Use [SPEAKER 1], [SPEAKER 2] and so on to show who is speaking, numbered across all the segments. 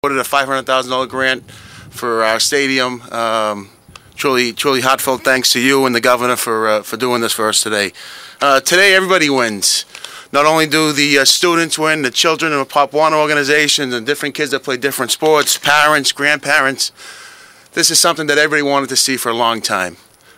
[SPEAKER 1] awarded a $500,000 grant for our stadium. Truly heartfelt thanks to you and the governor for doing this for us today. Today everybody wins. Not only do the students win, the children in the Pop Warner organizations and different kids that play different sports, parents, grandparents. This is something that everybody wanted to see for a long time.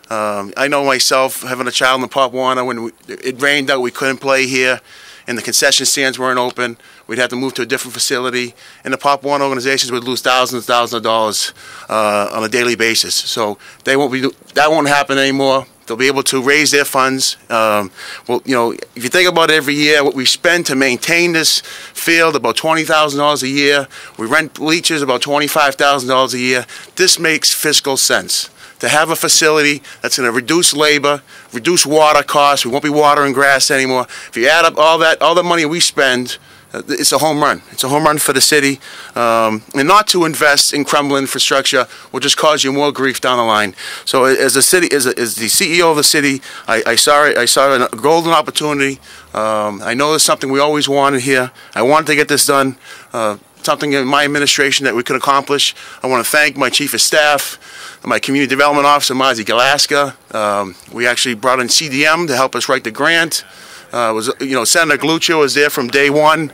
[SPEAKER 1] I know myself, having a child in the Pop Warner, when it rained out, we couldn't play here, and the concession stands weren't open. We'd have to move to a different facility, and the Pop Warner organizations would lose thousands of dollars on a daily basis. So that won't happen anymore. They'll be able to raise their funds. Well, you know, if you think about it, every year, what we spend to maintain this field, about $20,000 a year. We rent bleachers about $25,000 a year. This makes fiscal sense. To have a facility that's going to reduce labor, reduce water costs. We won't be watering grass anymore. If you add up all the money we spend, it's a home run. It's a home run for the city. And not to invest in crumbling infrastructure will just cause you more grief down the line. So as the CEO of the city, I saw a golden opportunity. I know there's something we always wanted here. I wanted to get this done. Something in my administration that we could accomplish. I want to thank my chief of staff, my community development officer, Galluccio. We actually brought in CDM to help us write the grant. Senator Galluccio was there from day one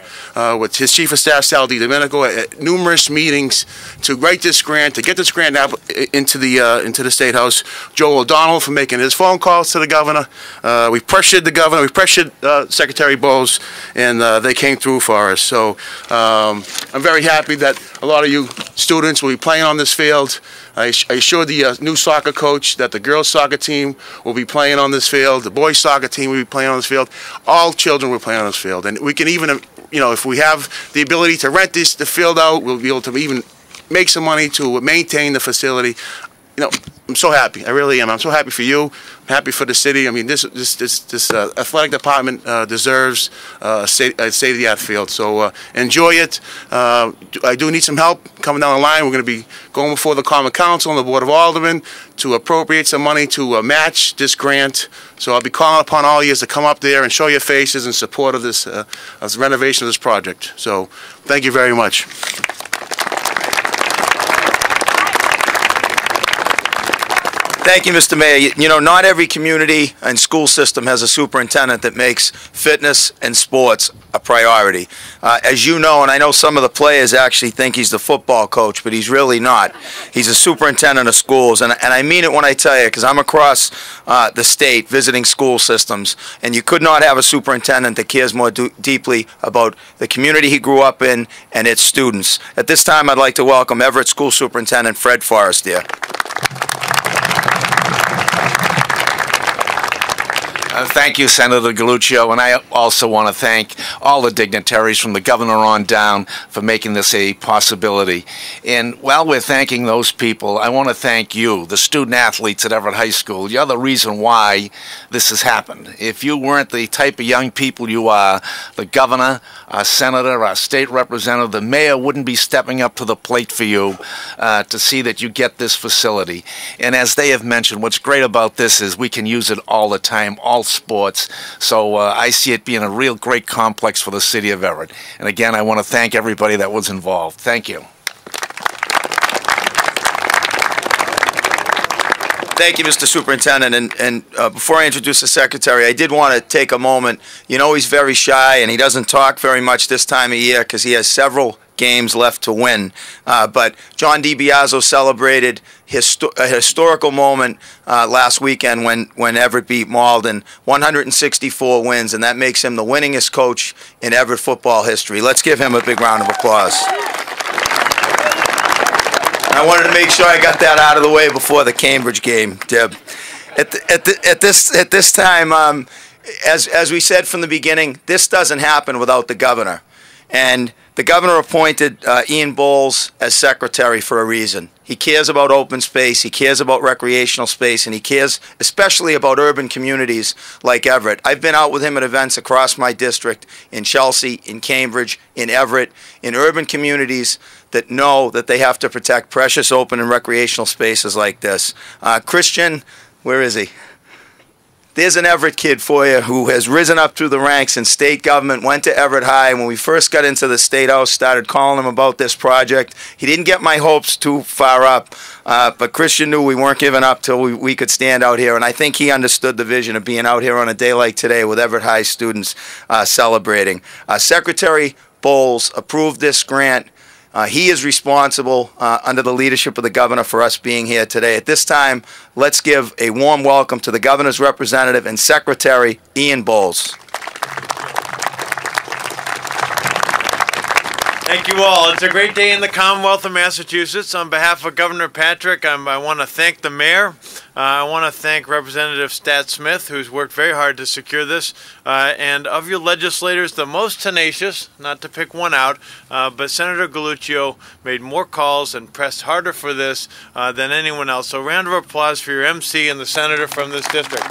[SPEAKER 1] with his chief of staff, Sal Domenico, at numerous meetings to write this grant, to get this grant out into the State House. Joe O'Donnell for making his phone calls to the governor. We pressured the governor, we pressured Secretary Bowles, and they came through for us. So I'm very happy that a lot of you students will be playing on this field. I assured the new soccer coach that the girls' soccer team will be playing on this field, the boys' soccer team will be playing on this field. All children will play on this field, and we can even, if we have the ability to rent the field out, we'll be able to even make some money to maintain the facility. I'm so happy. I really am. I'm so happy for you. I'm happy for the city. I mean, this athletic department deserves a state-of-the-art field. So enjoy it. I do need some help coming down the line. We're going to be going before the Common Council and the Board of Aldermen to appropriate some money to match this grant. So I'll be calling upon all of you to come up there and show your faces in support of this renovation of this project. So thank you very much.
[SPEAKER 2] Thank you, Mr. Mayor. Not every community and school system has a superintendent that makes fitness and sports a priority. As you know, and I know some of the players actually think he's the football coach, but he's really not. He's a superintendent of schools, and I mean it when I tell you, because I'm across the state visiting school systems, and you could not have a superintendent that cares more deeply about the community he grew up in and its students. At this time, I'd like to welcome Everett School Superintendent Fred Forrestier.
[SPEAKER 3] Thank you, Senator Galluccio, and I also want to thank all the dignitaries from the governor on down for making this a possibility. And while we're thanking those people, I want to thank you, the student athletes at Everett High School. You're the reason why this has happened. If you weren't the type of young people you are, the governor, our senator, our state representative, the mayor wouldn't be stepping up to the plate for you to see that you get this facility. And as they have mentioned, what's great about this is we can use it all the time, all sports. So I see it being a real great complex for the city of Everett. And again, I want to thank everybody that was involved. Thank you.
[SPEAKER 2] Thank you, Mr. Superintendent. And before I introduce the Secretary, I did want to take a moment. He's very shy and he doesn't talk very much this time of year because he has several games left to win. But John DiBiase celebrated a historical moment last weekend when Everett beat Malden, 164 wins, and that makes him the winningest coach in Everett football history. Let's give him a big round of applause. I wanted to make sure I got that out of the way before the Cambridge game, Deb. At this time, as we said from the beginning, this doesn't happen without the governor. And the governor appointed Ian Bowles as secretary for a reason. He cares about open space, he cares about recreational space, and he cares especially about urban communities like Everett. I've been out with him at events across my district, in Chelsea, in Cambridge, in Everett, in urban communities that know that they have to protect precious open and recreational spaces like this. Christian, where is he? there's an Everett kid for you who has risen up through the ranks in state government, went to Everett High, and when we first got into the State House, started calling him about this project. He didn't get my hopes too far up, but Christian knew we weren't giving up till we could stand out here, and I think he understood the vision of being out here on a day like today with Everett High students celebrating. Secretary Bowles approved this grant. He is responsible under the leadership of the governor for us being here today. At this time, let's give a warm welcome to the governor's representative and secretary, Ian Bowles.
[SPEAKER 4] Thank you all. It's a great day in the Commonwealth of Massachusetts. On behalf of Governor Patrick, I want to thank the mayor. I want to thank Representative Stat Smith, who's worked very hard to secure this. And of your legislators, the most tenacious, not to pick one out, but Senator Galluccio made more calls and pressed harder for this than anyone else. So round of applause for your MC and the senator from this district.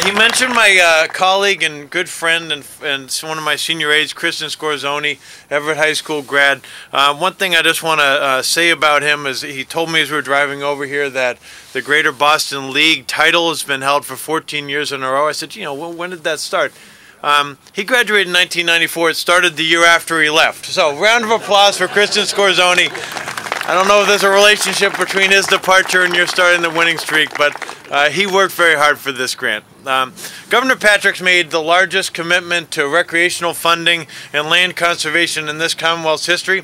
[SPEAKER 4] He mentioned my colleague and good friend and one of my senior aides, Kristen Scorzoni, Everett High School grad. One thing I just want to say about him is he told me as we were driving over here that the Greater Boston League title has been held for 14 years in a row. I said, you know, when did that start? He graduated in 1994. It started the year after he left. So round of applause for Kristen Scorzoni. I don't know if there's a relationship between his departure and your starting the winning streak, but he worked very hard for this grant. Governor Patrick's made the largest commitment to recreational funding and land conservation in this Commonwealth's history.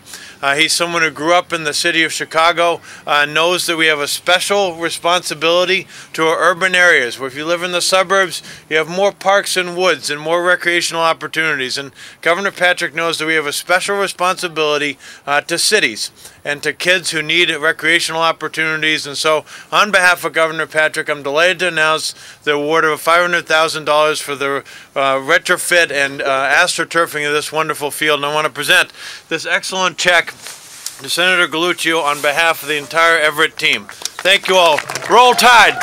[SPEAKER 4] He's someone who grew up in the city of Chicago, knows that we have a special responsibility to our urban areas, where if you live in the suburbs, you have more parks and woods and more recreational opportunities. And Governor Patrick knows that we have a special responsibility to cities and to kids who need recreational opportunities. And so on behalf of Governor Patrick, I'm delighted to announce the award of $500,000 for the retrofit and astroturfing of this wonderful field. And I want to present this excellent check to Senator Galluccio on behalf of the entire Everett team. Thank you all. Roll Tide!